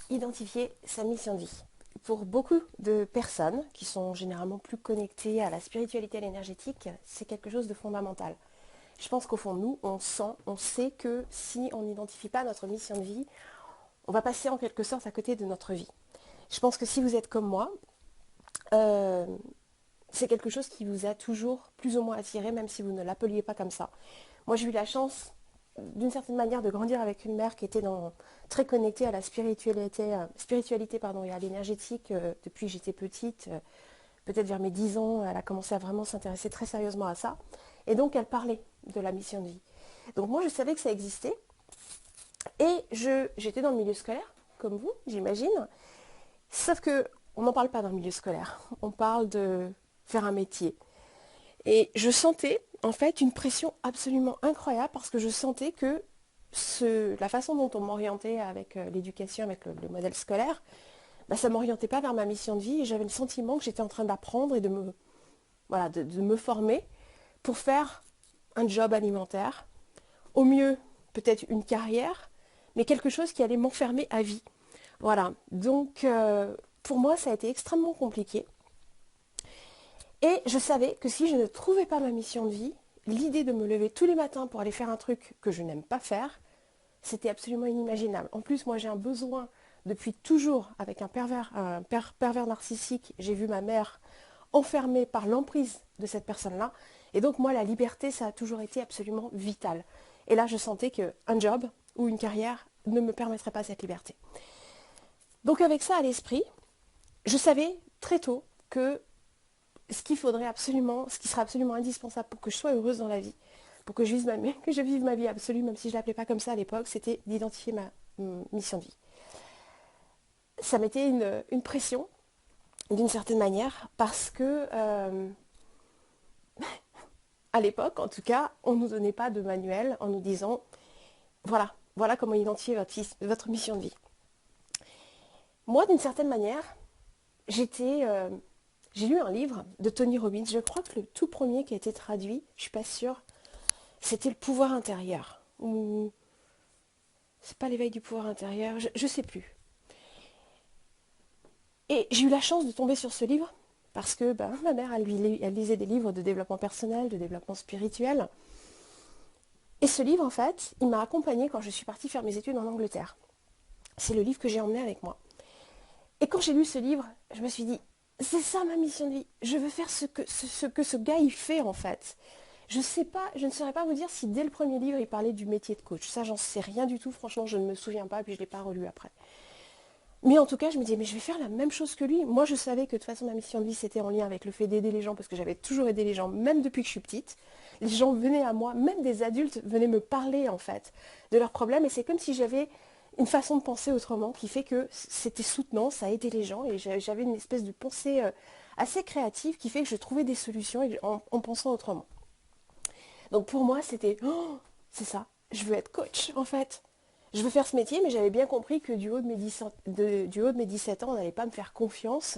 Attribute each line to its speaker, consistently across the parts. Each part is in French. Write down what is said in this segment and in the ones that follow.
Speaker 1: Identifier sa mission de vie. Pour beaucoup de personnes qui sont généralement plus connectées à la spiritualité et à l'énergétique, c'est quelque chose de fondamental. Je pense qu'au fond de nous, on sent, on sait que si on n'identifie pas notre mission de vie, on va passer en quelque sorte à côté de notre vie. Je pense que si vous êtes comme moi, euh, c'est quelque chose qui vous a toujours plus ou moins attiré, même si vous ne l'appeliez pas comme ça. Moi, j'ai eu la chance, d'une certaine manière, de grandir avec une mère qui était très connectée à la spiritualité et à l'énergétique depuis que j'étais petite. Peut-être vers mes 10 ans, elle a commencé à vraiment s'intéresser très sérieusement à ça. Et donc, elle parlait de la mission de vie. Donc, moi, je savais que ça existait. Et j'étais dans le milieu scolaire, comme vous, j'imagine. Sauf que on n'en parle pas dans le milieu scolaire. On parle de faire un métier. Et je sentais en fait une pression absolument incroyable parce que je sentais que la façon dont on m'orientait avec l'éducation, avec le modèle scolaire, bah, ça ne m'orientait pas vers ma mission de vie et j'avais le sentiment que j'étais en train d'apprendre et de me former pour faire un job alimentaire, au mieux peut-être une carrière, mais quelque chose qui allait m'enfermer à vie. Voilà, donc pour moi ça a été extrêmement compliqué. Et je savais que si je ne trouvais pas ma mission de vie, l'idée de me lever tous les matins pour aller faire un truc que je n'aime pas faire, c'était absolument inimaginable. En plus, moi j'ai un besoin depuis toujours avec pervers narcissique. J'ai vu ma mère enfermée par l'emprise de cette personne-là. Et donc moi, la liberté, ça a toujours été absolument vital. Et là, je sentais qu'un job ou une carrière ne me permettrait pas cette liberté. Donc avec ça à l'esprit, je savais très tôt que ce qui sera absolument indispensable pour que je sois heureuse dans la vie, pour que que je vive ma vie absolue, même si je ne l'appelais pas comme ça à l'époque, c'était d'identifier ma mission de vie. Ça mettait une pression, d'une certaine manière, parce que, à l'époque, en tout cas, on ne nous donnait pas de manuel en nous disant, voilà comment identifier votre mission de vie. Moi, d'une certaine manière, j'étais... euh, j'ai lu un livre de Tony Robbins, je crois que le tout premier qui a été traduit, je ne suis pas sûre, c'était le pouvoir intérieur. Ou c'est pas l'éveil du pouvoir intérieur, je sais plus. Et j'ai eu la chance de tomber sur ce livre parce que ben, ma mère, elle lisait des livres de développement personnel, de développement spirituel. Et ce livre, en fait, il m'a accompagnée quand je suis partie faire mes études en Angleterre. C'est le livre que j'ai emmené avec moi. Et quand j'ai lu ce livre, je me suis dit, c'est ça ma mission de vie. Je veux faire ce que ce gars il fait en fait. Je ne saurais pas vous dire si dès le premier livre il parlait du métier de coach. Ça, j'en sais rien du tout. Franchement, je ne me souviens pas. Et puis je ne l'ai pas relu après. Mais en tout cas, je me disais, mais je vais faire la même chose que lui. Moi, je savais que de toute façon, ma mission de vie, c'était en lien avec le fait d'aider les gens, parce que j'avais toujours aidé les gens, même depuis que je suis petite. Les gens venaient à moi, même des adultes venaient me parler, en fait, de leurs problèmes. Et c'est comme si j'avais une façon de penser autrement, qui fait que c'était soutenant, ça aidait les gens. Et j'avais une espèce de pensée assez créative, qui fait que je trouvais des solutions en pensant autrement. Donc pour moi, c'était, oh, c'est ça, je veux être coach, en fait. Je veux faire ce métier, mais j'avais bien compris que du haut de mes 17 ans, on n'allait pas me faire confiance.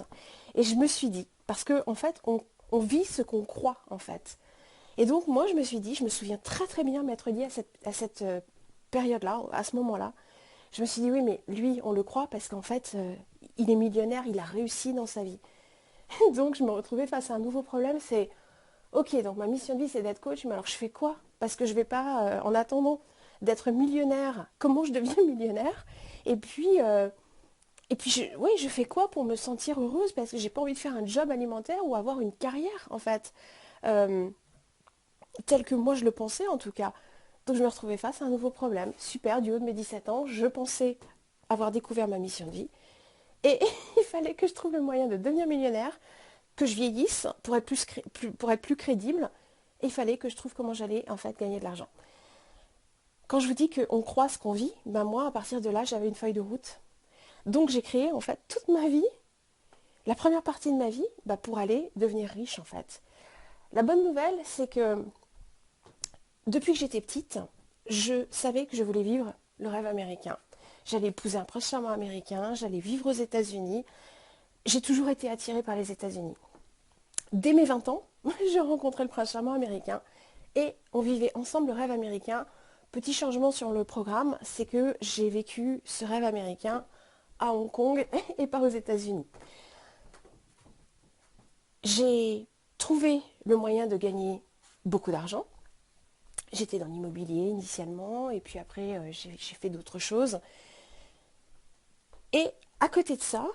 Speaker 1: Et je me suis dit, parce qu'en en fait, on vit ce qu'on croit, en fait. Et donc, moi, je me suis dit, je me souviens très très bien m'être dit à cette période-là, à ce moment-là, je me suis dit, oui, mais lui, on le croit parce qu'en fait, il est millionnaire, il a réussi dans sa vie. Donc, je me retrouvais face à un nouveau problème, c'est, ok, donc ma mission de vie, c'est d'être coach, mais alors je fais quoi? Parce que je vais pas, en attendant d'être millionnaire, comment je deviens millionnaire? Et puis, oui, je fais quoi pour me sentir heureuse? Parce que j'ai pas envie de faire un job alimentaire ou avoir une carrière, en fait, euh, tel que moi je le pensais en tout cas. Donc je me retrouvais face à un nouveau problème. Super, du haut de mes 17 ans, je pensais avoir découvert ma mission de vie. Et il fallait que je trouve le moyen de devenir millionnaire, que je vieillisse pour être plus crédible. Et il fallait que je trouve comment j'allais en fait gagner de l'argent. Quand je vous dis qu'on croit ce qu'on vit, ben moi à partir de là j'avais une feuille de route. Donc j'ai créé en fait toute ma vie, la première partie de ma vie, ben, pour aller devenir riche en fait. La bonne nouvelle c'est que depuis que j'étais petite, je savais que je voulais vivre le rêve américain. J'allais épouser un prince charmant américain, j'allais vivre aux États-Unis. J'ai toujours été attirée par les États-Unis. Dès mes 20 ans, je rencontrais le prince charmant américain et on vivait ensemble le rêve américain. Petit changement sur le programme, c'est que j'ai vécu ce rêve américain à Hong Kong et pas aux États-Unis. J'ai trouvé le moyen de gagner beaucoup d'argent. J'étais dans l'immobilier initialement et puis après j'ai fait d'autres choses. Et à côté de ça,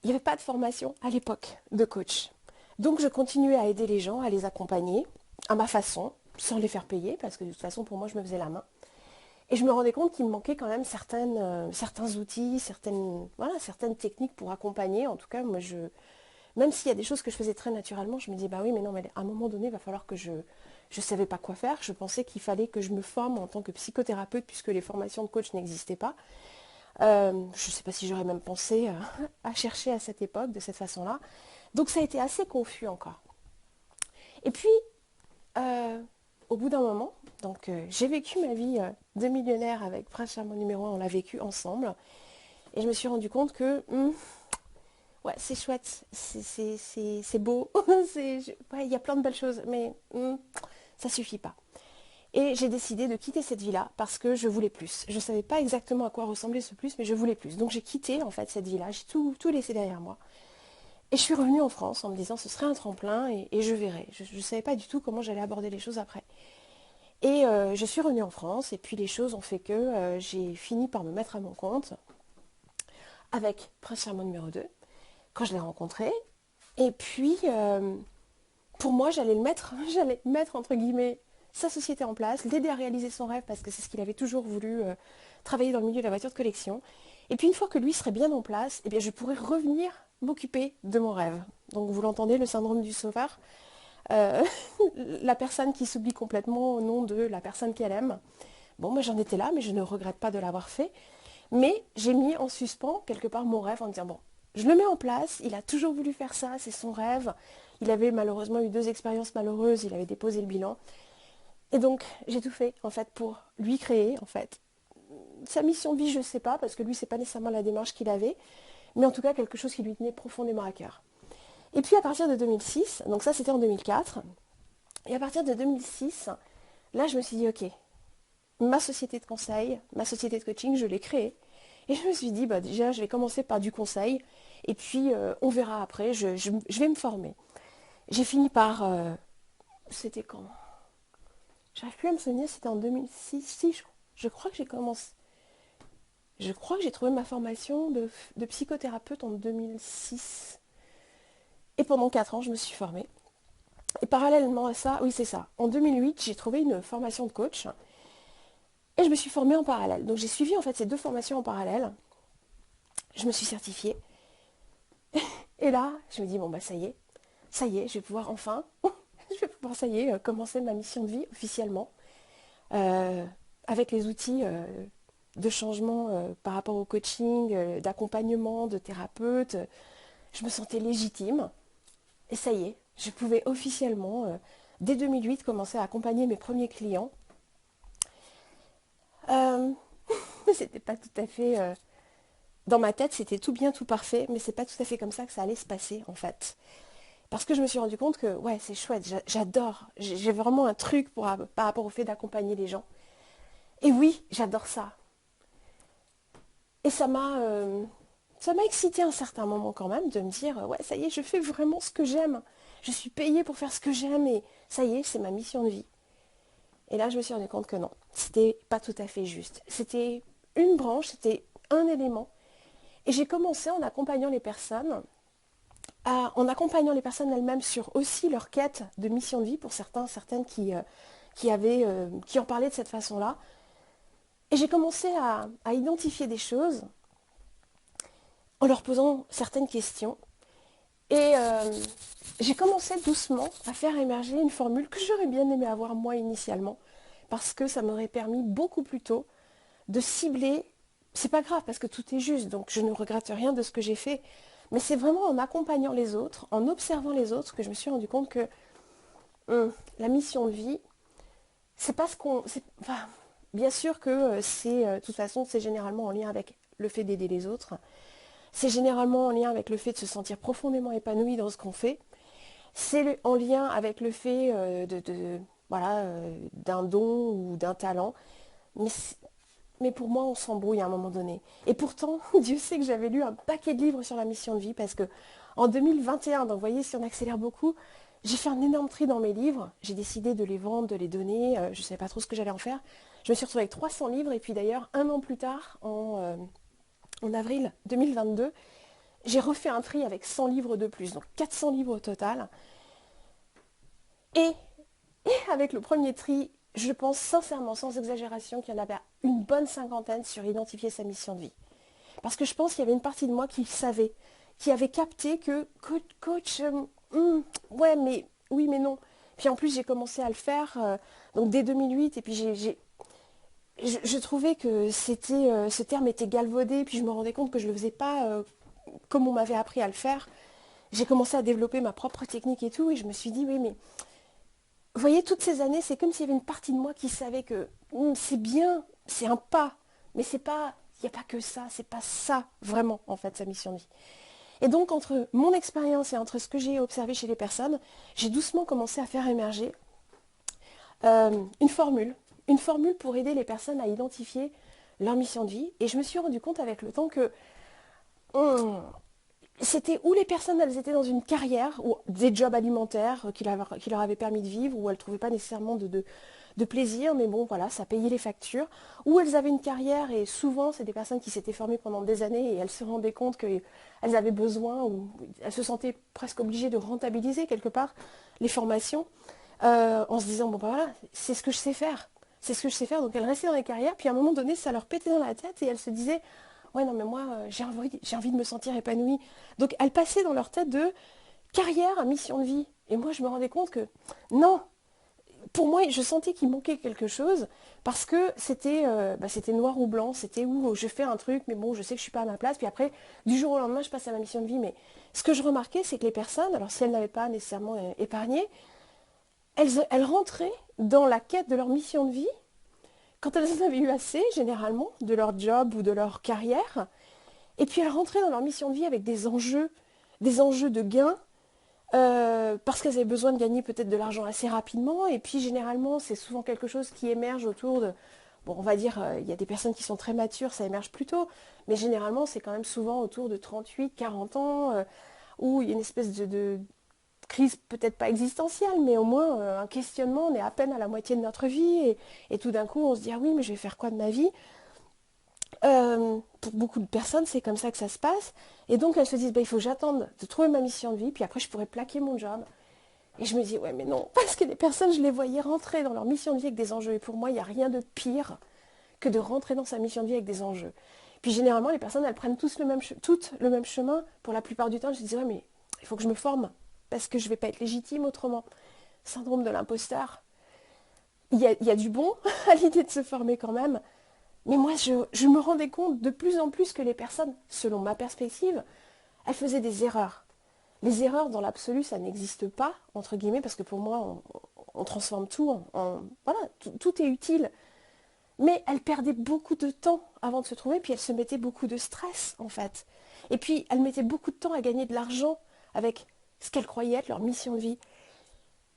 Speaker 1: il n'y avait pas de formation à l'époque de coach. Donc je continuais à aider les gens, à les accompagner à ma façon, sans les faire payer, parce que de toute façon pour moi je me faisais la main. Et je me rendais compte qu'il me manquait quand même certains outils, certaines techniques pour accompagner. En tout cas, moi même s'il y a des choses que je faisais très naturellement, je me disais bah oui mais non, mais à un moment donné il va falloir que je ne savais pas quoi faire. Je pensais qu'il fallait que je me forme en tant que psychothérapeute puisque les formations de coach n'existaient pas. Je ne sais pas si j'aurais même pensé à chercher à cette époque de cette façon-là. Donc ça a été assez confus encore. Et puis, euh, au bout d'un moment, donc j'ai vécu ma vie de millionnaire avec Prince Charmant numéro 1, on l'a vécu ensemble. Et je me suis rendu compte que, ouais, c'est chouette, c'est beau, ouais, il y a plein de belles choses, mais ça suffit pas. Et j'ai décidé de quitter cette vie-là parce que je voulais plus. Je ne savais pas exactement à quoi ressemblait ce plus, mais je voulais plus. Donc j'ai quitté en fait cette vie-là, j'ai tout laissé derrière moi. Et je suis revenue en France en me disant ce serait un tremplin et je verrai. Je ne savais pas du tout comment j'allais aborder les choses après. Et je suis revenue en France et puis les choses ont fait que j'ai fini par me mettre à mon compte avec Prince Charmant numéro 2 quand je l'ai rencontré. Et puis pour moi j'allais mettre entre guillemets sa société en place, l'aider à réaliser son rêve parce que c'est ce qu'il avait toujours voulu, travailler dans le milieu de la voiture de collection. Et puis une fois que lui serait bien en place, eh bien, je pourrais revenir m'occuper de mon rêve. Donc vous l'entendez, le syndrome du sauveur, euh, la personne qui s'oublie complètement au nom de la personne qu'elle aime. Bon, moi j'en étais là, mais je ne regrette pas de l'avoir fait. Mais j'ai mis en suspens quelque part mon rêve en me disant, bon, je le mets en place, il a toujours voulu faire ça, c'est son rêve. Il avait malheureusement eu 2 expériences malheureuses, il avait déposé le bilan. Et donc, j'ai tout fait, en fait, pour lui créer, en fait. Sa mission de vie, je ne sais pas, parce que lui, c'est pas nécessairement la démarche qu'il avait, mais en tout cas, quelque chose qui lui tenait profondément à cœur. Et puis, à partir de 2006, donc ça, c'était en 2004, et à partir de 2006, là, je me suis dit, ok, ma société de conseil, ma société de coaching, je l'ai créée. Et je me suis dit, bah déjà, je vais commencer par du conseil, et puis on verra après, je vais me former. J'ai fini par... c'était quand? J'arrive plus à me souvenir, c'était en 2006. Si, je crois que j'ai commencé. Je crois que j'ai trouvé ma formation de psychothérapeute en 2006. Et pendant 4 ans, je me suis formée. Et parallèlement à ça, oui, c'est ça. En 2008, j'ai trouvé une formation de coach. Et je me suis formée en parallèle. Donc j'ai suivi en fait ces 2 formations en parallèle. Je me suis certifiée. Et là, je me dis, bon bah ça y est, je vais pouvoir enfin, je vais pouvoir, ça y est, commencer ma mission de vie officiellement. euh, avec les outils de changement par rapport au coaching, d'accompagnement, de thérapeute. Je me sentais légitime. Et ça y est, je pouvais officiellement, dès 2008, commencer à accompagner mes premiers clients. Euh, mais c'était pas tout à fait... dans ma tête, c'était tout bien, tout parfait, mais c'est pas tout à fait comme ça que ça allait se passer, en fait. Parce que je me suis rendu compte que, ouais, c'est chouette, j'adore. J'ai vraiment un truc par rapport au fait d'accompagner les gens. Et oui, j'adore ça. Et ça m'a excité à un certain moment quand même de me dire, ouais, ça y est, je fais vraiment ce que j'aime. Je suis payée pour faire ce que j'aime et ça y est, c'est ma mission de vie. Et là, je me suis rendu compte que non, c'était pas tout à fait juste. C'était une branche, c'était un élément. Et j'ai commencé en accompagnant les personnes, en accompagnant les personnes elles-mêmes sur aussi leur quête de mission de vie pour certaines qui en parlaient de cette façon-là. Et j'ai commencé à identifier des choses en leur posant certaines questions. Et j'ai commencé doucement à faire émerger une formule que j'aurais bien aimé avoir moi initialement, parce que ça m'aurait permis beaucoup plus tôt de cibler. C'est pas grave parce que tout est juste, donc je ne regrette rien de ce que j'ai fait. Mais c'est vraiment en accompagnant les autres, en observant les autres, que je me suis rendu compte que la mission de vie, c'est pas ce qu'on. Enfin, bien sûr que de toute façon, c'est généralement en lien avec le fait d'aider les autres. C'est généralement en lien avec le fait de se sentir profondément épanoui dans ce qu'on fait. C'est en lien avec le fait voilà, d'un don ou d'un talent. Mais mais pour moi, on s'embrouille à un moment donné. Et pourtant, Dieu sait que j'avais lu un paquet de livres sur la mission de vie parce que en 2021, donc vous voyez, si on accélère beaucoup, j'ai fait un énorme tri dans mes livres. J'ai décidé de les vendre, de les donner. Je ne savais pas trop ce que j'allais en faire. Je me suis retrouvée avec 300 livres et puis d'ailleurs, un an plus tard, en avril 2022, j'ai refait un tri avec 100 livres de plus, donc 400 livres au total. Et, et avec le premier tri, je pense sincèrement, sans exagération, qu'il y en avait une bonne cinquantaine sur identifier sa mission de vie. Parce que je pense qu'il y avait une partie de moi qui savait, qui avait capté que coach, ouais, mais oui, mais non. Puis en plus, j'ai commencé à le faire donc dès 2008, et puis je trouvais que ce terme était galvaudé, puis je me rendais compte que je ne le faisais pas comme on m'avait appris à le faire. J'ai commencé à développer ma propre technique et tout, et je me suis dit, oui, mais vous voyez, toutes ces années, c'est comme s'il y avait une partie de moi qui savait que c'est bien, c'est un pas, mais c'est pas, il n'y a pas que ça, c'est pas ça vraiment, en fait, sa mission de vie. Et donc, entre mon expérience et entre ce que j'ai observé chez les personnes, j'ai doucement commencé à faire émerger une formule. Une formule pour aider les personnes à identifier leur mission de vie. Et je me suis rendu compte avec le temps que c'était où les personnes, elles étaient dans une carrière, ou des jobs alimentaires qui leur avaient permis de vivre, où elles ne trouvaient pas nécessairement de plaisir, mais bon, voilà, ça payait les factures. Ou elles avaient une carrière, et souvent, c'est des personnes qui s'étaient formées pendant des années, et elles se rendaient compte qu'elles avaient besoin, ou elles se sentaient presque obligées de rentabiliser quelque part les formations, en se disant, bon, ben voilà, c'est ce que je sais faire. C'est ce que je sais faire. Donc elles restaient dans les carrières, puis à un moment donné, ça leur pétait dans la tête, et elles se disaient, ouais, non, mais moi, j'ai envie de me sentir épanouie. Donc elles passaient dans leur tête de carrière à mission de vie. Et moi, je me rendais compte que non, pour moi, je sentais qu'il manquait quelque chose parce que c'était noir ou blanc, c'était où je fais un truc, mais bon, je sais que je suis pas à ma place. Puis après, du jour au lendemain, je passe à ma mission de vie. Mais ce que je remarquais, c'est que les personnes, alors si elles n'avaient pas nécessairement épargné, elles rentraient dans la quête de leur mission de vie quand elles en avaient eu assez, généralement, de leur job ou de leur carrière. Et puis elles rentraient dans leur mission de vie avec des enjeux de gains, parce qu'elles avaient besoin de gagner peut-être de l'argent assez rapidement. Et puis généralement, c'est souvent quelque chose qui émerge autour de... Bon, on va dire, il y a des personnes qui sont très matures, ça émerge plus tôt. Mais généralement, c'est quand même souvent autour de 38, 40 ans, où il y a une espèce de crise peut-être pas existentielle, mais au moins un questionnement. On est à peine à la moitié de notre vie. Et tout d'un coup, on se dit, ah oui, mais je vais faire quoi de ma vie? Pour beaucoup de personnes, c'est comme ça que ça se passe. Et donc, elles se disent, bah, il faut que j'attende de trouver ma mission de vie, puis après, je pourrais plaquer mon job. Et je me dis, ouais, mais non, parce que les personnes, je les voyais rentrer dans leur mission de vie avec des enjeux. Et pour moi, il n'y a rien de pire que de rentrer dans sa mission de vie avec des enjeux. Puis généralement, les personnes, elles prennent toutes le même chemin. Pour la plupart du temps, je dis, ouais, mais il faut que je me forme, parce que je ne vais pas être légitime autrement. Syndrome de l'imposteur. Il y a du bon à l'idée de se former quand même. Mais moi, je me rendais compte de plus en plus que les personnes, selon ma perspective, elles faisaient des erreurs. Les erreurs, dans l'absolu, ça n'existe pas, entre guillemets, parce que pour moi, on transforme tout voilà, tout est utile. Mais elles perdaient beaucoup de temps avant de se trouver, puis elles se mettaient beaucoup de stress, en fait. Et puis, elles mettaient beaucoup de temps à gagner de l'argent avec ce qu'elles croyaient être leur mission de vie.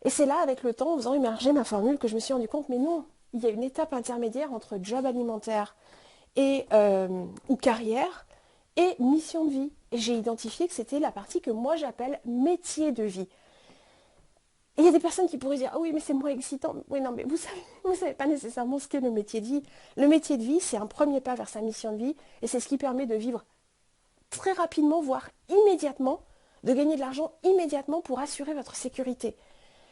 Speaker 1: Et c'est là, avec le temps, en faisant émerger ma formule, que je me suis rendu compte, mais non, il y a une étape intermédiaire entre job alimentaire ou carrière et mission de vie. Et j'ai identifié que c'était la partie que moi j'appelle métier de vie. Et il y a des personnes qui pourraient dire, ah oui, mais c'est moins excitant. Oui, non, mais vous savez pas nécessairement ce qu'est le métier de vie. Le métier de vie, c'est un premier pas vers sa mission de vie, et c'est ce qui permet de vivre très rapidement, voire immédiatement, de gagner de l'argent immédiatement pour assurer votre sécurité.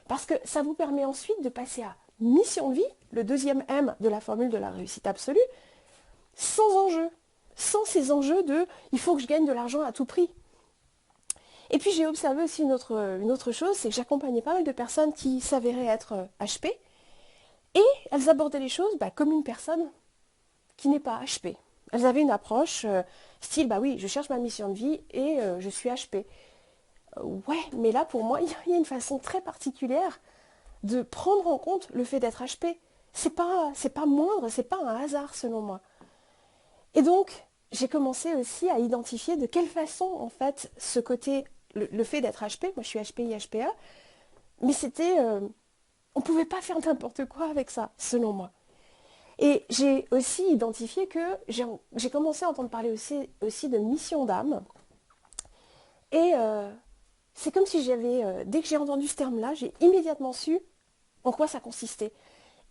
Speaker 1: Parce que ça vous permet ensuite de passer à mission de vie, le deuxième M de la formule de la réussite absolue, sans enjeu, sans ces enjeux de il faut que je gagne de l'argent à tout prix. Et puis j'ai observé aussi une autre chose, c'est que j'accompagnais pas mal de personnes qui s'avéraient être HP, et elles abordaient les choses comme une personne qui n'est pas HP. Elles avaient une approche style, bah oui, je cherche ma mission de vie et je suis HP. Ouais, mais là pour moi, il y a une façon très particulière de prendre en compte le fait d'être HP. C'est pas moindre, c'est pas un hasard selon moi. Et donc, j'ai commencé aussi à identifier de quelle façon, en fait, ce côté, le fait d'être HP, moi je suis HPI, HPA, mais c'était, on pouvait pas faire n'importe quoi avec ça, selon moi. Et j'ai aussi identifié que j'ai commencé à entendre parler aussi de mission d'âme. Et c'est comme si dès que j'ai entendu ce terme-là, j'ai immédiatement su en quoi ça consistait.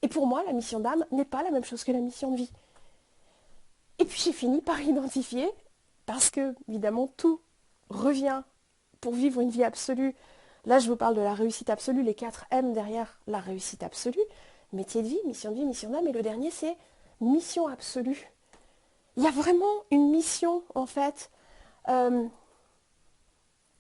Speaker 1: Et pour moi, la mission d'âme n'est pas la même chose que la mission de vie. Et puis j'ai fini par identifier, parce que évidemment tout revient pour vivre une vie absolue. Là, je vous parle de la réussite absolue, les 4 M derrière la réussite absolue. Métier de vie, mission d'âme. Et le dernier, c'est mission absolue. Il y a vraiment une mission, en fait, euh,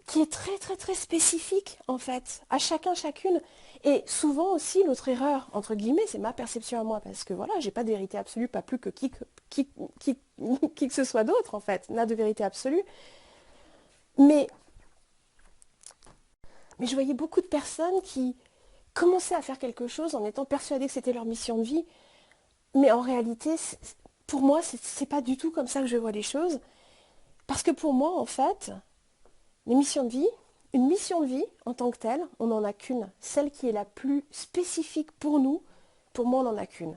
Speaker 1: qui est très, très, très spécifique, en fait, à chacun, chacune. Et souvent aussi, l'autre erreur, entre guillemets, c'est ma perception à moi, parce que voilà, j'ai pas de vérité absolue, pas plus que qui que ce soit d'autre, en fait, n'a de vérité absolue. Mais, mais je voyais beaucoup de personnes qui commençaient à faire quelque chose en étant persuadées que c'était leur mission de vie. Mais en réalité, pour moi, c'est pas du tout comme ça que je vois les choses. Parce que pour moi, en fait, une mission de vie en tant que telle, on n'en a qu'une. Celle qui est la plus spécifique pour nous, pour moi, on n'en a qu'une.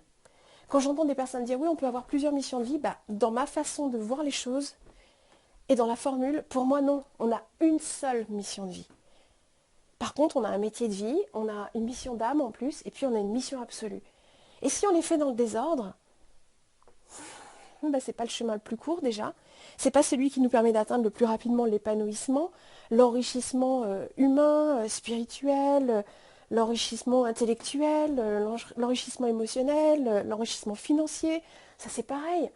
Speaker 1: Quand j'entends des personnes dire oui, on peut avoir plusieurs missions de vie, bah, dans ma façon de voir les choses et dans la formule, pour moi, non. On a une seule mission de vie. Par contre, on a un métier de vie, on a une mission d'âme en plus, et puis on a une mission absolue. Et si on les fait dans le désordre, bah, c'est pas le chemin le plus court déjà. C'est pas celui qui nous permet d'atteindre le plus rapidement l'épanouissement, l'enrichissement humain, spirituel, l'enrichissement intellectuel, l'enrichissement émotionnel, l'enrichissement financier. Ça c'est pareil.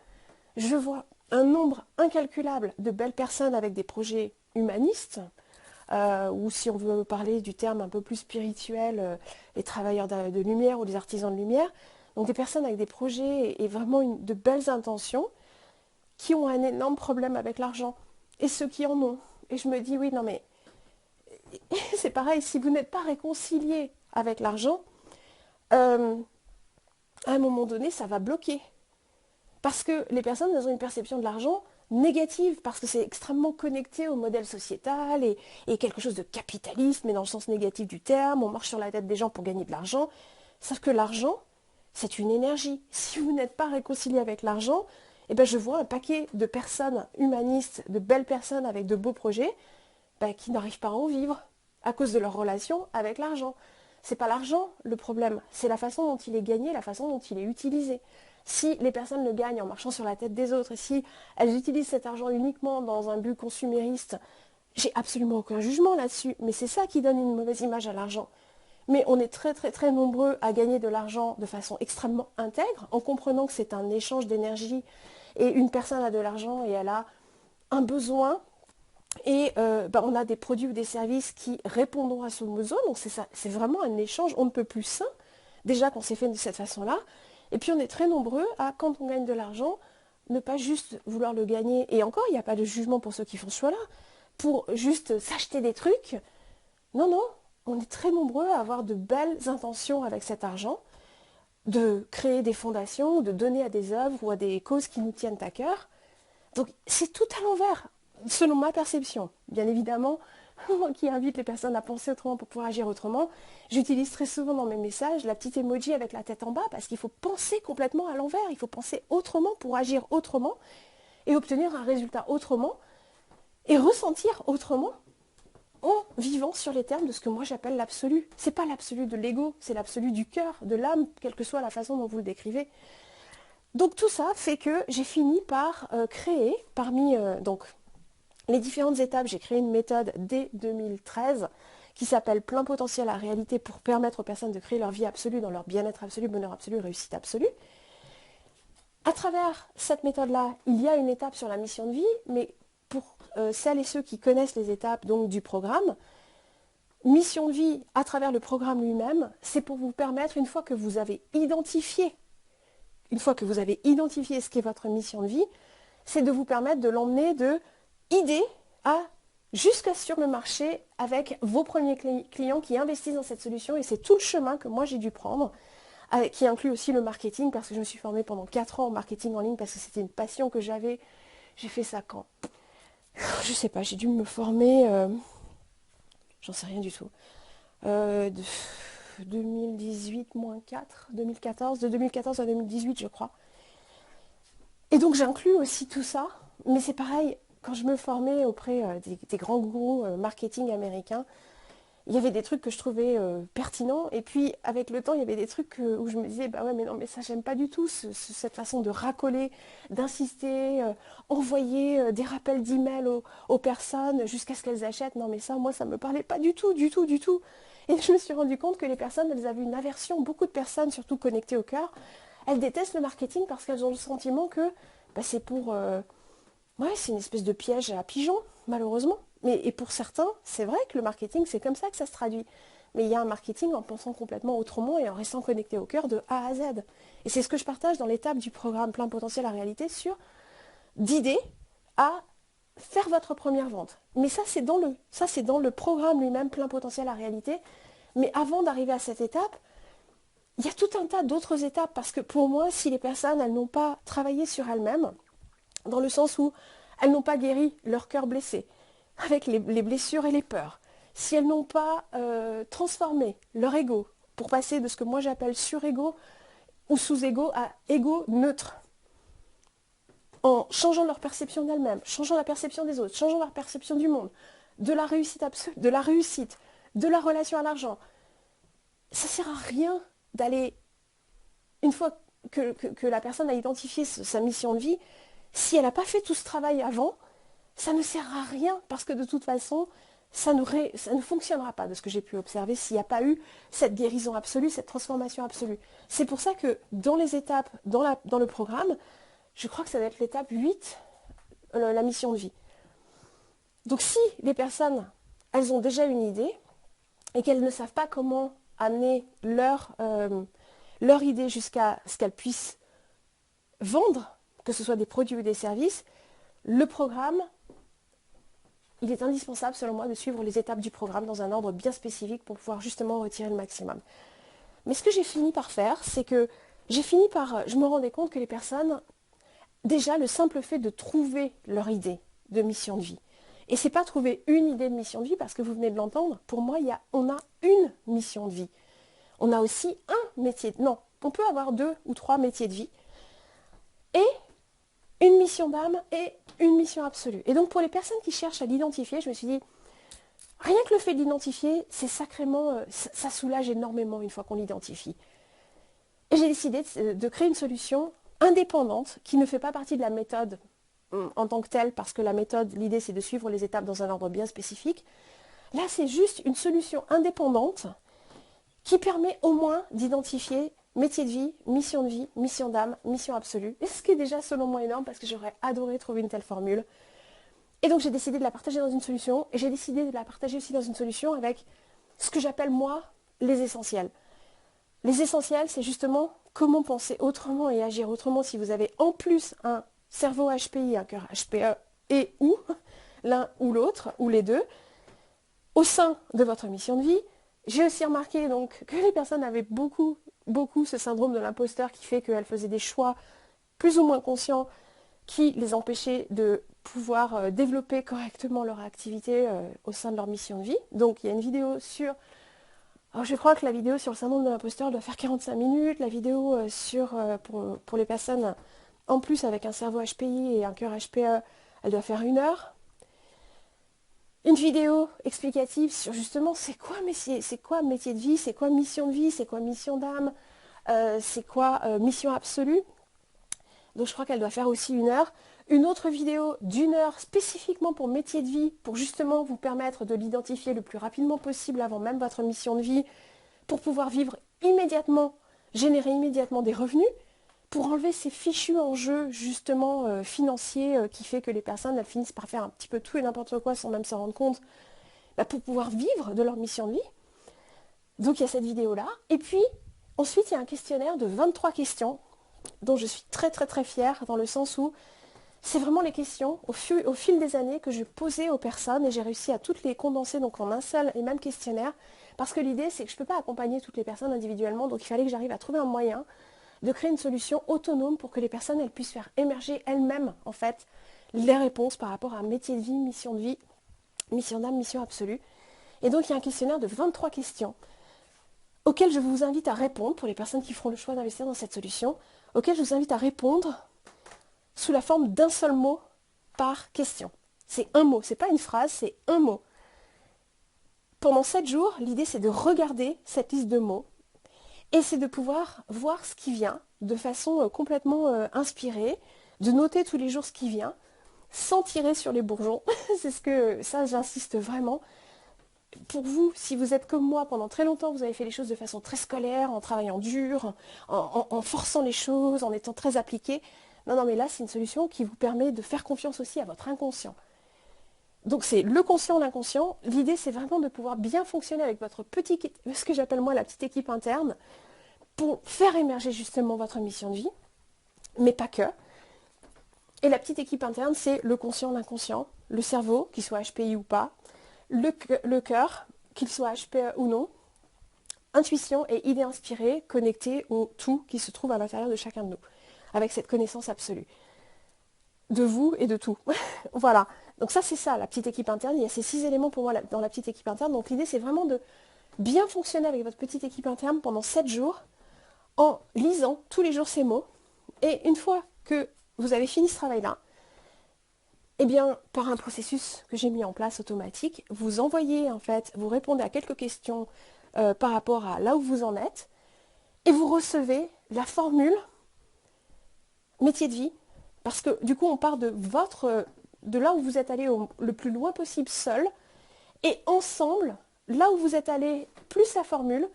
Speaker 1: Je vois un nombre incalculable de belles personnes avec des projets humanistes, ou si on veut parler du terme un peu plus spirituel, les travailleurs de lumière ou les artisans de lumière. Donc des personnes avec des projets et vraiment de belles intentions qui ont un énorme problème avec l'argent. Et ceux qui en ont. Et je me dis, oui, non mais, c'est pareil, si vous n'êtes pas réconcilié avec l'argent, à un moment donné, ça va bloquer. Parce que les personnes, elles ont une perception de l'argent négative, parce que c'est extrêmement connecté au modèle sociétal et quelque chose de capitaliste, mais dans le sens négatif du terme, on marche sur la tête des gens pour gagner de l'argent. Sauf que l'argent, c'est une énergie. Si vous n'êtes pas réconcilié avec l'argent, eh ben je vois un paquet de personnes humanistes, de belles personnes avec de beaux projets, ben, qui n'arrivent pas à en vivre à cause de leur relation avec l'argent. C'est pas l'argent le problème, c'est la façon dont il est gagné, la façon dont il est utilisé. Si les personnes le gagnent en marchant sur la tête des autres, et si elles utilisent cet argent uniquement dans un but consumériste, j'ai absolument aucun jugement là-dessus, mais c'est ça qui donne une mauvaise image à l'argent. Mais on est très très très nombreux à gagner de l'argent de façon extrêmement intègre, en comprenant que c'est un échange d'énergie, et une personne a de l'argent et elle a un besoin, et on a des produits ou des services qui répondront à ce besoin, donc c'est vraiment un échange, on ne peut plus sain, déjà quand c'est fait de cette façon-là. Et puis on est très nombreux à, quand on gagne de l'argent, ne pas juste vouloir le gagner, et encore, il n'y a pas de jugement pour ceux qui font ce choix-là, pour juste s'acheter des trucs. Non, non, on est très nombreux à avoir de belles intentions avec cet argent, de créer des fondations, de donner à des œuvres ou à des causes qui nous tiennent à cœur. Donc c'est tout à l'envers, selon ma perception. Bien évidemment, moi qui invite les personnes à penser autrement pour pouvoir agir autrement, j'utilise très souvent dans mes messages la petite emoji avec la tête en bas, parce qu'il faut penser complètement à l'envers, il faut penser autrement pour agir autrement et obtenir un résultat autrement et ressentir autrement en vivant sur les termes de ce que moi j'appelle l'absolu. C'est pas l'absolu de l'ego, c'est l'absolu du cœur, de l'âme, quelle que soit la façon dont vous le décrivez. Donc tout ça fait que j'ai fini par créer, parmi donc les différentes étapes, j'ai créé une méthode dès 2013 qui s'appelle Plein potentiel à réalité, pour permettre aux personnes de créer leur vie absolue dans leur bien-être absolu, bonheur absolu, réussite absolue. À travers cette méthode-là, il y a une étape sur la mission de vie, mais pour celles et ceux qui connaissent les étapes donc, du programme, mission de vie à travers le programme lui-même, c'est pour vous permettre, une fois que vous avez identifié ce qu'est votre mission de vie, c'est de vous permettre de l'emmener de idée à jusqu'à sur le marché avec vos premiers clients qui investissent dans cette solution. Et c'est tout le chemin que moi j'ai dû prendre, qui inclut aussi le marketing, parce que je me suis formée pendant 4 ans en marketing en ligne, parce que c'était une passion que j'avais. J'ai fait ça quand? Je sais pas, j'ai dû me former, j'en sais rien du tout. 2018-4, 2014, de 2014 à 2018 je crois. Et donc j'inclus aussi tout ça, mais c'est pareil, quand je me formais auprès des grands gourous marketing américains, il y avait des trucs que je trouvais pertinents, et puis avec le temps il y avait des trucs où je me disais bah ouais mais non mais ça j'aime pas du tout cette façon de racoler, d'insister, envoyer des rappels d'email aux personnes jusqu'à ce qu'elles achètent. Non mais ça moi ça me parlait pas du tout, du tout, du tout. Et je me suis rendu compte que les personnes elles avaient une aversion, beaucoup de personnes surtout connectées au cœur, elles détestent le marketing parce qu'elles ont le sentiment que bah, c'est pour ouais, c'est une espèce de piège à pigeons, malheureusement. Mais et pour certains, c'est vrai que le marketing, c'est comme ça que ça se traduit. Mais il y a un marketing en pensant complètement autrement et en restant connecté au cœur de A à Z. Et c'est ce que je partage dans l'étape du programme Plein Potentiel à Réalité sur d'idées à faire votre première vente. Mais ça, c'est dans le programme lui-même Plein Potentiel à Réalité. Mais avant d'arriver à cette étape, il y a tout un tas d'autres étapes parce que pour moi, si les personnes, elles n'ont pas travaillé sur elles-mêmes, dans le sens où elles n'ont pas guéri leur cœur blessé, avec les blessures et les peurs, si elles n'ont pas transformé leur ego pour passer de ce que moi j'appelle sur-ego ou sous-ego à ego neutre, en changeant leur perception d'elles-mêmes, changeant la perception des autres, changeant leur perception du monde, de la réussite absolue, de la réussite, de la relation à l'argent, ça ne sert à rien d'aller, une fois que la personne a identifié sa mission de vie, si elle n'a pas fait tout ce travail avant, ça ne sert à rien parce que de toute façon, ça ne fonctionnera pas de ce que j'ai pu observer s'il n'y a pas eu cette guérison absolue, cette transformation absolue. C'est pour ça que dans les étapes, dans le programme, je crois que ça va être l'étape 8, la mission de vie. Donc si les personnes, elles ont déjà une idée et qu'elles ne savent pas comment amener leur idée jusqu'à ce qu'elles puissent vendre, que ce soit des produits ou des services, le programme, il est indispensable selon moi de suivre les étapes du programme dans un ordre bien spécifique pour pouvoir justement retirer le maximum. Mais ce que j'ai fini par faire, c'est que je me rendais compte que les personnes, déjà le simple fait de trouver leur idée de mission de vie, et c'est pas trouver une idée de mission de vie parce que vous venez de l'entendre, pour moi on a une mission de vie. On a aussi un métier, non, on peut avoir 2 ou 3 métiers de vie, et une mission d'âme et une mission absolue. Et donc pour les personnes qui cherchent à l'identifier, je me suis dit, rien que le fait de l'identifier, c'est sacrément, ça soulage énormément une fois qu'on l'identifie. Et j'ai décidé de créer une solution indépendante qui ne fait pas partie de la méthode en tant que telle, parce que la méthode, l'idée c'est de suivre les étapes dans un ordre bien spécifique. Là c'est juste une solution indépendante qui permet au moins d'identifier métier de vie, mission d'âme, mission absolue. Et ce qui est déjà selon moi énorme parce que j'aurais adoré trouver une telle formule. Et donc j'ai décidé de la partager dans une solution et j'ai décidé de la partager aussi dans une solution avec ce que j'appelle moi les essentiels. Les essentiels, c'est justement comment penser autrement et agir autrement si vous avez en plus un cerveau HPI, un cœur HPE et ou l'un ou l'autre, ou les deux, au sein de votre mission de vie. J'ai aussi remarqué donc que les personnes avaient beaucoup ce syndrome de l'imposteur qui fait qu'elles faisaient des choix plus ou moins conscients qui les empêchaient de pouvoir développer correctement leur activité au sein de leur mission de vie. Donc il y a une vidéo sur... Alors, je crois que la vidéo sur le syndrome de l'imposteur doit faire 45 minutes. La vidéo pour les personnes en plus avec un cerveau HPI et un cœur HPE, elle doit faire 1 heure. Une vidéo explicative sur justement c'est quoi métier de vie, c'est quoi mission de vie, c'est quoi mission d'âme, c'est quoi mission absolue. Donc je crois qu'elle doit faire aussi 1 heure. Une autre vidéo d'1 heure spécifiquement pour métier de vie, pour justement vous permettre de l'identifier le plus rapidement possible avant même votre mission de vie, pour pouvoir vivre immédiatement, générer immédiatement des revenus, pour enlever ces fichus enjeux justement financiers qui fait que les personnes elles finissent par faire un petit peu tout et n'importe quoi sans même s'en rendre compte, pour pouvoir vivre de leur mission de vie. Donc il y a cette vidéo-là. Et puis ensuite il y a un questionnaire de 23 questions dont je suis très très très fière dans le sens où c'est vraiment les questions au fil des années que je posais aux personnes et j'ai réussi à toutes les condenser donc en un seul et même questionnaire parce que l'idée c'est que je ne peux pas accompagner toutes les personnes individuellement, donc il fallait que j'arrive à trouver un moyen de créer une solution autonome pour que les personnes elles puissent faire émerger elles-mêmes en fait les réponses par rapport à un métier de vie, mission d'âme, mission absolue. Et donc il y a un questionnaire de 23 questions auquel je vous invite à répondre, pour les personnes qui feront le choix d'investir dans cette solution, auquel je vous invite à répondre sous la forme d'un seul mot par question. C'est un mot, c'est pas une phrase, c'est un mot. Pendant 7 jours, l'idée c'est de regarder cette liste de mots et c'est de pouvoir voir ce qui vient de façon complètement inspirée, de noter tous les jours ce qui vient, sans tirer sur les bourgeons. C'est ce que, ça j'insiste vraiment. Pour vous, si vous êtes comme moi, pendant très longtemps, vous avez fait les choses de façon très scolaire, en travaillant dur, en forçant les choses, en étant très appliqué. Non, non, mais là, c'est une solution qui vous permet de faire confiance aussi à votre inconscient. Donc c'est le conscient, l'inconscient. L'idée, c'est vraiment de pouvoir bien fonctionner avec votre petite, ce que j'appelle moi la petite équipe interne, pour faire émerger justement votre mission de vie, mais pas que. Et la petite équipe interne, c'est le conscient, l'inconscient, le cerveau, qu'il soit HPI ou pas, le cœur, qu'il soit HPE ou non, intuition et idée inspirée, connectée au tout qui se trouve à l'intérieur de chacun de nous, avec cette connaissance absolue de vous et de tout. Voilà. Donc ça, c'est ça, la petite équipe interne. Il y a ces 6 éléments pour moi dans la petite équipe interne. Donc l'idée, c'est vraiment de bien fonctionner avec votre petite équipe interne pendant 7 jours en lisant tous les jours ces mots. Et une fois que vous avez fini ce travail-là, eh bien, par un processus que j'ai mis en place automatique, vous envoyez, en fait, vous répondez à quelques questions par rapport à là où vous en êtes, et vous recevez la formule métier de vie, parce que du coup, on part de là où vous êtes allé le plus loin possible seul, et ensemble, là où vous êtes allé, plus la formule,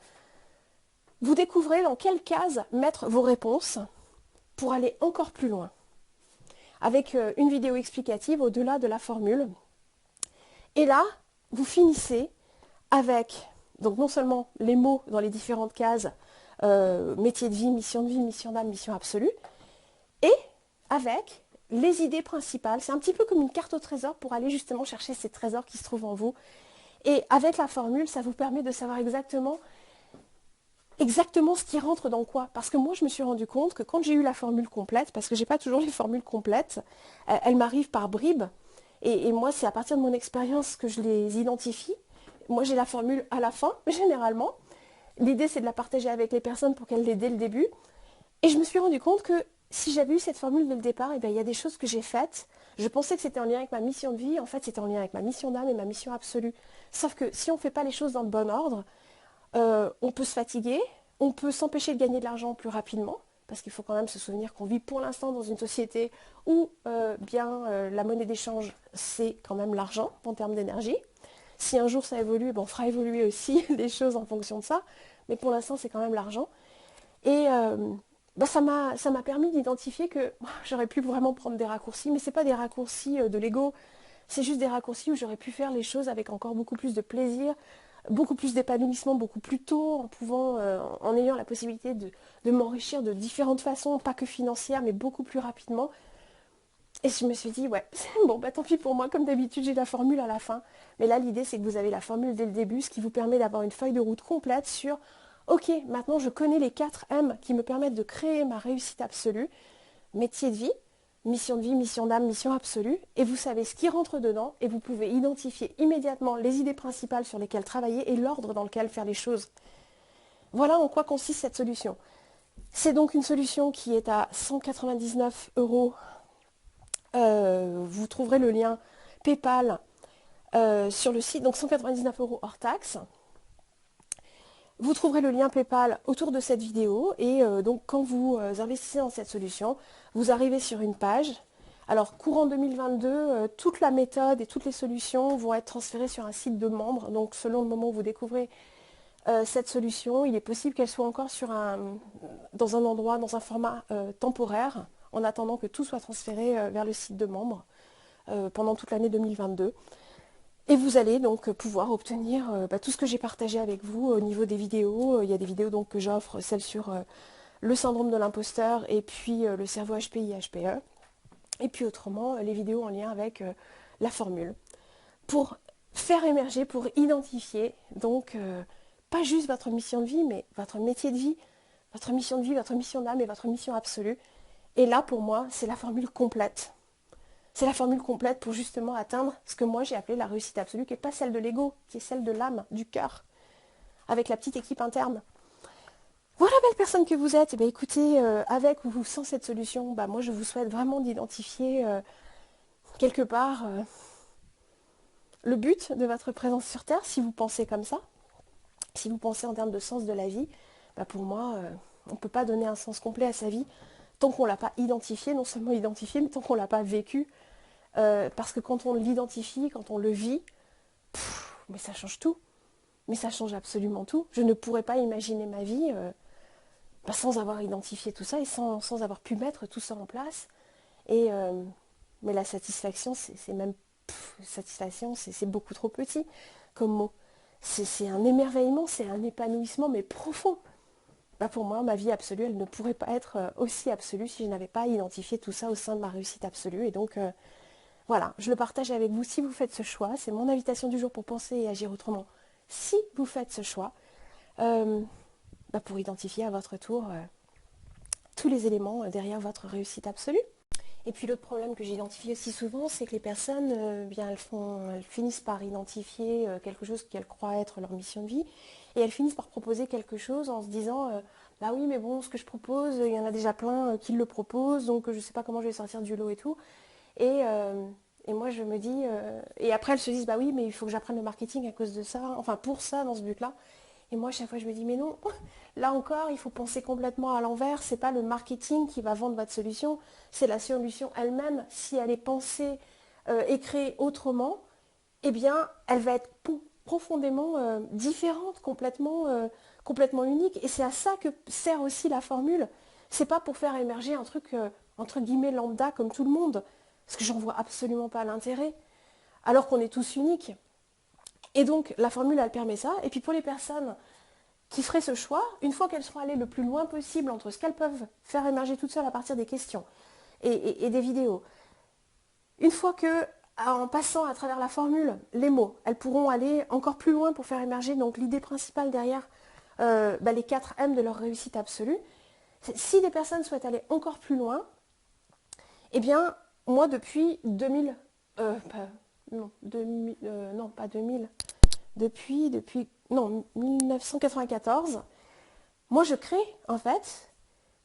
Speaker 1: vous découvrez dans quelle case mettre vos réponses pour aller encore plus loin. Avec une vidéo explicative au-delà de la formule. Et là, vous finissez avec, donc non seulement les mots dans les différentes cases, métier de vie, mission d'âme, mission absolue, et avec les idées principales. C'est un petit peu comme une carte au trésor pour aller justement chercher ces trésors qui se trouvent en vous. Et avec la formule, ça vous permet de savoir exactement ce qui rentre dans quoi. Parce que moi, je me suis rendu compte que quand j'ai eu la formule complète, parce que j'ai pas toujours les formules complètes, elles m'arrivent par bribes. Et moi, c'est à partir de mon expérience que je les identifie. Moi, j'ai la formule à la fin, généralement. L'idée, c'est de la partager avec les personnes pour qu'elles l'aient dès le début. Et je me suis rendu compte que si j'avais eu cette formule dès le départ, eh bien, il y a des choses que j'ai faites. Je pensais que c'était en lien avec ma mission de vie. En fait, c'était en lien avec ma mission d'âme et ma mission absolue. Sauf que si on ne fait pas les choses dans le bon ordre, on peut se fatiguer, on peut s'empêcher de gagner de l'argent plus rapidement, parce qu'il faut quand même se souvenir qu'on vit pour l'instant dans une société où la monnaie d'échange, c'est quand même l'argent en termes d'énergie. Si un jour ça évolue, on fera évoluer aussi les choses en fonction de ça, mais pour l'instant c'est quand même l'argent. Et ça m'a permis d'identifier que j'aurais pu vraiment prendre des raccourcis, mais ce n'est pas des raccourcis de l'ego, c'est juste des raccourcis où j'aurais pu faire les choses avec encore beaucoup plus de plaisir, beaucoup plus d'épanouissement beaucoup plus tôt, en ayant la possibilité de m'enrichir de différentes façons, pas que financières, mais beaucoup plus rapidement. Et je me suis dit, ouais, bon, tant pis pour moi, comme d'habitude, j'ai la formule à la fin. Mais là, l'idée, c'est que vous avez la formule dès le début, ce qui vous permet d'avoir une feuille de route complète sur, ok, maintenant je connais les 4 M qui me permettent de créer ma réussite absolue, métier de vie, mission d'âme, mission absolue, et vous savez ce qui rentre dedans, et vous pouvez identifier immédiatement les idées principales sur lesquelles travailler et l'ordre dans lequel faire les choses. Voilà en quoi consiste cette solution. C'est donc une solution qui est à 199 €. Vous trouverez le lien PayPal sur le site, donc 199 € hors taxe. Vous trouverez le lien PayPal autour de cette vidéo et donc quand vous investissez dans cette solution, vous arrivez sur une page. Alors courant 2022, toute la méthode et toutes les solutions vont être transférées sur un site de membres. Donc selon le moment où vous découvrez cette solution, il est possible qu'elle soit encore dans un endroit, dans un format temporaire, en attendant que tout soit transféré vers le site de membres pendant toute l'année 2022. Et vous allez donc pouvoir obtenir tout ce que j'ai partagé avec vous au niveau des vidéos. Il y a des vidéos donc, que j'offre, celles sur le syndrome de l'imposteur et puis le cerveau HPI, HPE. Et puis autrement, les vidéos en lien avec la formule. Pour faire émerger, pour identifier, donc pas juste votre mission de vie, mais votre métier de vie, votre mission d'âme et votre mission absolue. Et là, pour moi, c'est la formule complète. C'est la formule complète pour justement atteindre ce que moi j'ai appelé la réussite absolue, qui n'est pas celle de l'ego, qui est celle de l'âme, du cœur, avec la petite équipe interne. Voilà, belle personne que vous êtes. Eh bien, écoutez, avec ou sans cette solution, bah, moi je vous souhaite vraiment d'identifier quelque part le but de votre présence sur Terre, si vous pensez comme ça, si vous pensez en termes de sens de la vie. Bah, pour moi, on ne peut pas donner un sens complet à sa vie tant qu'on ne l'a pas identifié, non seulement identifié, mais tant qu'on ne l'a pas vécu. Parce que quand on l'identifie, quand on le vit, mais ça change tout. Mais ça change absolument tout. Je ne pourrais pas imaginer ma vie sans avoir identifié tout ça et sans avoir pu mettre tout ça en place. Et, mais la satisfaction, c'est même... satisfaction, c'est beaucoup trop petit comme mot. C'est un émerveillement, c'est un épanouissement, mais profond. Bah pour moi, ma vie absolue, elle ne pourrait pas être aussi absolue si je n'avais pas identifié tout ça au sein de ma réussite absolue. Et donc, voilà, je le partage avec vous si vous faites ce choix. C'est mon invitation du jour pour penser et agir autrement. Si vous faites ce choix, pour identifier à votre tour tous les éléments derrière votre réussite absolue. Et puis l'autre problème que j'identifie aussi souvent, c'est que les personnes, elles finissent par identifier quelque chose qu'elles croient être leur mission de vie, et elles finissent par proposer quelque chose en se disant, bah oui, mais bon, ce que je propose, il y en a déjà plein qui le proposent, donc je ne sais pas comment je vais sortir du lot et tout. Et, et moi je me dis, et après elles se disent, bah oui, mais il faut que j'apprenne le marketing à cause de ça, enfin pour ça, dans ce but-là. Et moi, à chaque fois, je me dis, mais non, là encore, il faut penser complètement à l'envers. C'est pas le marketing qui va vendre votre solution, c'est la solution elle-même. Si elle est pensée et créée autrement, eh bien, elle va être profondément différente, complètement unique. Et c'est à ça que sert aussi la formule. C'est pas pour faire émerger un truc, entre guillemets, lambda comme tout le monde. Parce que j'en vois absolument pas l'intérêt. Alors qu'on est tous uniques. Et donc, la formule, elle permet ça. Et puis pour les personnes qui feraient ce choix, une fois qu'elles seront allées le plus loin possible entre ce qu'elles peuvent faire émerger toutes seules à partir des questions et des vidéos, une fois que, en passant à travers la formule, les mots, elles pourront aller encore plus loin pour faire émerger donc l'idée principale derrière les 4 M de leur réussite absolue. Si des personnes souhaitent aller encore plus loin, eh bien, moi depuis 2000, non, 2000, non, pas 2000, non, 1994, moi je crée en fait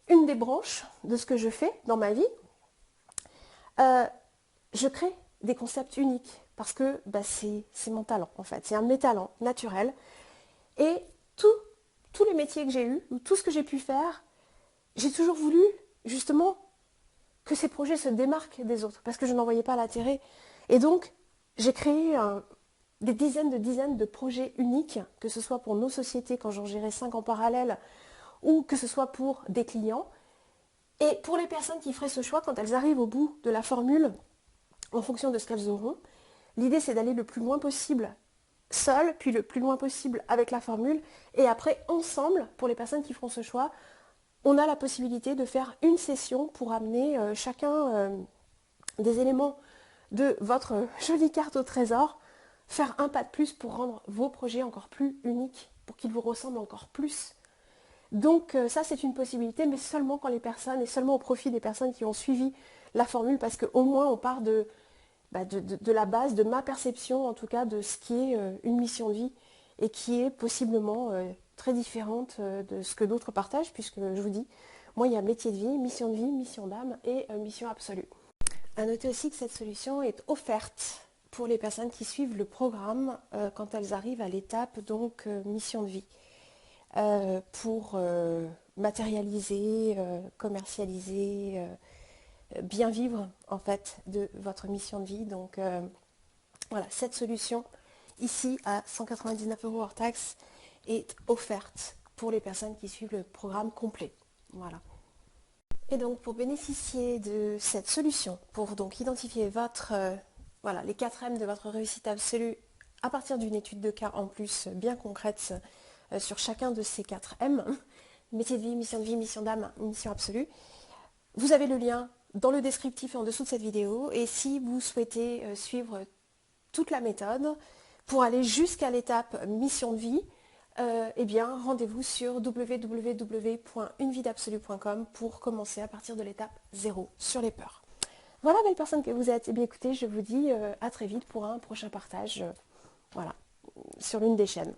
Speaker 1: une des branches de ce que je fais dans ma vie. Je crée des concepts uniques parce que c'est mon talent en fait, c'est un de mes talents naturels. Et tous les métiers que j'ai eus, ou tout ce que j'ai pu faire, j'ai toujours voulu justement que ces projets se démarquent des autres parce que je n'en voyais pas l'intérêt. Et donc, j'ai créé des dizaines de projets uniques, que ce soit pour nos sociétés quand j'en gérais 5 en parallèle, ou que ce soit pour des clients. Et pour les personnes qui feraient ce choix, quand elles arrivent au bout de la formule, en fonction de ce qu'elles auront, l'idée c'est d'aller le plus loin possible seul, puis le plus loin possible avec la formule, et après ensemble, pour les personnes qui feront ce choix, on a la possibilité de faire une session pour amener chacun des éléments de votre jolie carte au trésor, faire un pas de plus pour rendre vos projets encore plus uniques, pour qu'ils vous ressemblent encore plus. Donc ça c'est une possibilité, mais seulement quand les personnes, et seulement au profit des personnes qui ont suivi la formule, parce qu'au moins on part de la base, de ma perception en tout cas, de ce qui est une mission de vie, et qui est possiblement très différente de ce que d'autres partagent, puisque je vous dis, moi il y a métier de vie, mission d'âme et mission absolue. À noter aussi que cette solution est offerte pour les personnes qui suivent le programme quand elles arrivent à l'étape donc mission de vie. Pour matérialiser, commercialiser, bien vivre en fait de votre mission de vie. Donc voilà, cette solution ici à 199 € hors taxe est offerte pour les personnes qui suivent le programme complet. Voilà. Et donc pour bénéficier de cette solution, pour donc identifier votre, les 4 M de votre réussite absolue à partir d'une étude de cas en plus bien concrète sur chacun de ces 4 M, métier de vie, mission d'âme, mission absolue, vous avez le lien dans le descriptif et en dessous de cette vidéo. Et si vous souhaitez suivre toute la méthode pour aller jusqu'à l'étape mission de vie, eh bien rendez-vous sur www.unevidabsolue.com pour commencer à partir de l'étape 0 sur les peurs. Voilà, belle personne que vous êtes. Eh bien écoutez, je vous dis à très vite pour un prochain partage sur l'une des chaînes.